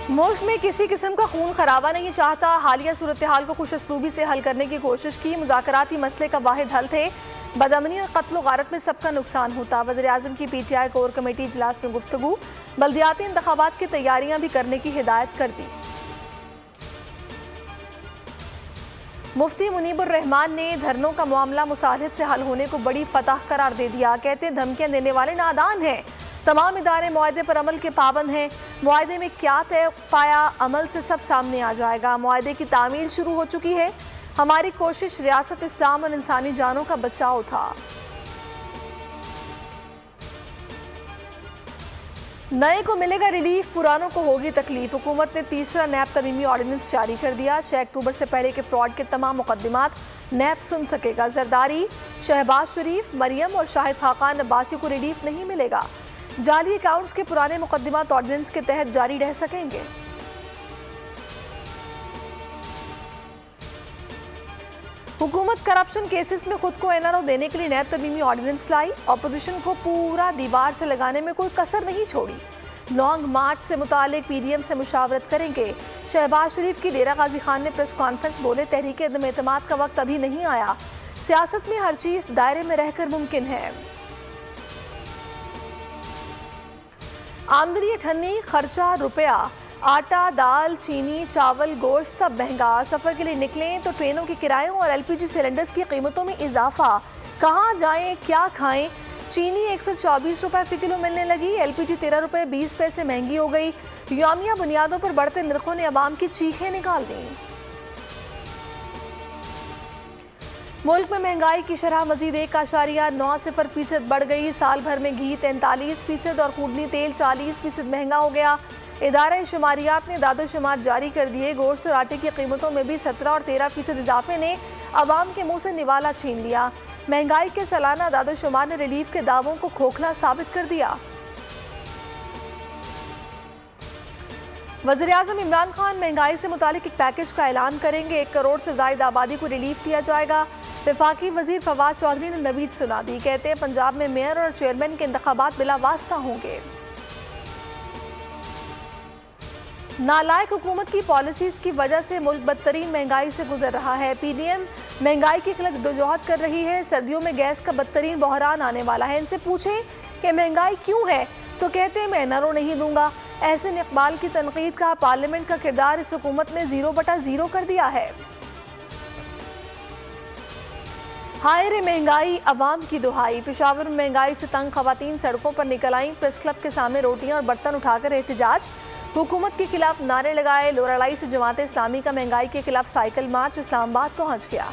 मुल्क में किसी किस्म का खून खराबा नहीं चाहता। हालिया सूरत हाल को खुशअस्लूबी से हल करने की कोशिश की। मुज़ाकराती मसले का वाहिद हल थे। बदअमनी और कत्ल गारत में सबका नुकसान होता। वज़ीर आज़म की PTI कोर कमेटी इजलास में गुफ्तगू। बल्दियाती इंतखाबात की तैयारियां भी करने की हिदायत कर दी। मुफ्ती मुनीबुर रहमान ने धरनों का मामला मुसालहत से हल होने को बड़ी फतह करार दे दिया। कहते हैं धमकियां देने वाले नादान हैं। तमाम इदारे मुआहदे पर अमल के पाबंद हैं। मुआहदे में क्या तय पाया अमल से सब सामने आ जाएगा। मुआहदे की तामील शुरू हो चुकी है। हमारी कोशिश रियासत इस्लाम और इंसानी जानों का बचाव था। नए को मिलेगा रिलीफ, पुरानों को होगी तकलीफ। हुकूमत ने तीसरा नैब तरमीमी ऑर्डिनेंस जारी कर दिया। 6 अक्टूबर से पहले के फ्रॉड के तमाम मुकदमात नैब सुन सकेगा। जरदारी, शहबाज शरीफ, मरियम और शाहिद खाकान अब्बासी को रिलीफ नहीं मिलेगा। जाली अकाउंट्स के पुराने मुकदमात ऑर्डिनेंस के तहत जारी रह सकेंगे। हुकूमत करप्शन केसेस में खुद को NRO देने के लिए नैब तरमीमी ऑर्डिनेंस लाई। ऑपोजिशन को पूरा दीवार से लगाने में कोई कसर नहीं छोड़ी। लॉन्ग मार्च से मुतालिक PDM से मुशावरत करेंगे। शहबाज शरीफ की डेरा गाजी खान ने प्रेस कॉन्फ्रेंस बोले तहरीक अदम एतमाद का वक्त अभी नहीं आया। सियासत में हर चीज दायरे में रहकर मुमकिन है। आमदनी अठन्नी, खर्चा रुपया। आटा, दाल, चीनी, चावल, गोश्त सब महंगा। सफ़र के लिए निकलें तो ट्रेनों के किरायों और LPG सिलेंडर्स की कीमतों में इजाफा। कहाँ जाएं, क्या खाएं। चीनी 124 रुपये फ़ी किलो मिलने लगी। LPG 13 रुपये 20 पैसे महंगी हो गई। यौमिया बुनियादों पर बढ़ते नरखों ने अवाम की चीखें निकाल दी। मुल्क में महंगाई की शरह मजीद 1.90% बढ़ गई। साल भर में घी 43% और खूदनी तेल 40% महंगा हो गया। इदारा शुमारियात ने दादोशुमार जारी कर दिए। गोश्त और आटे की कीमतों में भी 17 और 13% इजाफे ने अवाम के मुंह से निवाला छीन लिया। महंगाई के सालाना दादोशुमार ने रिलीफ के दावों को खोखला साबित कर दिया। वज़ीर आज़म इमरान खान महंगाई से मुतालिक एक पैकेज का ऐलान करेंगे। 1 करोड़ से ज़ायद आबादी को रिलीफ दिया जाएगा। वफाकी वज़ीर फवाद चौधरी ने नवीद सुना दी। कहते हैं पंजाब में मेयर और चेयरमैन के इंतखाबात बिला वास्ता होंगे। नालायक हुकूमत की पॉलिसीज़ की वजह से मुल्क बदतरीन महंगाई से गुजर रहा है। PDM महंगाई के खिलाफ जदोजहद कर रही है। सर्दियों में गैस का बदतरीन बहरान आने वाला है। इनसे पूछें कि महंगाई क्यों है तो कहते हैं मैं NRO नहीं दूंगा। एहसन इकबाल की तनकीद का पार्लियामेंट का किरदार इस हुकूमत ने 0/0 कर दिया है। हाय रे महंगाई, अवाम की दुहाई। पेशावर में महंगाई से तंग खवातीन सड़कों पर निकल आईं। प्रेस क्लब के सामने रोटियां और बर्तन उठाकर एहतजाज। हुकूमत के खिलाफ नारे लगाए। लोरालाई से जमात इस्लामी का महंगाई के खिलाफ साइकिल मार्च इस्लामाबाद पहुंच गया।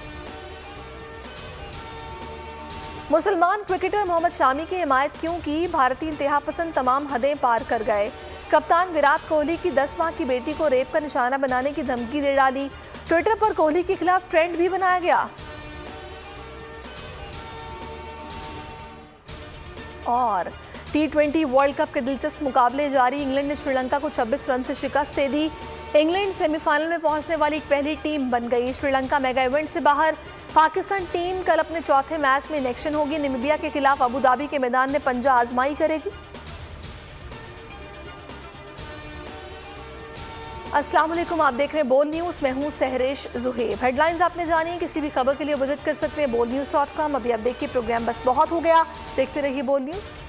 मुसलमान क्रिकेटर मोहम्मद शामी की हिमायत क्यों की? भारतीय इंतहा पसंद तमाम हदें पार कर गए। कप्तान विराट कोहली की 10 माह की बेटी को रेप का निशाना बनाने की धमकी दे डाली। ट्विटर पर कोहली के खिलाफ ट्रेंड भी बनाया गया। और T20 वर्ल्ड कप के दिलचस्प मुकाबले जारी। इंग्लैंड ने श्रीलंका को 26 रन से शिकस्त दे दी। इंग्लैंड सेमीफाइनल में पहुंचने वाली पहली टीम बन गई। श्रीलंका मेगा इवेंट से बाहर। पाकिस्तान टीम कल अपने चौथे मैच में इन एक्शन होगी। नामीबिया के खिलाफ अबू धाबी के मैदान में पंजा आजमाई करेगी। अस्सलाम वालेकुम, आप देख रहे हैं बोल न्यूज़। मैं हूं सहरिश जुहेब। हेडलाइंस आपने जानी। किसी भी खबर के लिए विजिट कर सकते हैं bolnews.com। अभी आप देखिए प्रोग्राम बस बहुत हो गया। देखते रहिए बोल न्यूज़।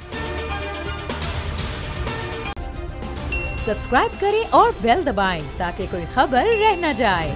सब्सक्राइब करें और बेल दबाएं ताकि कोई खबर रह न जाए।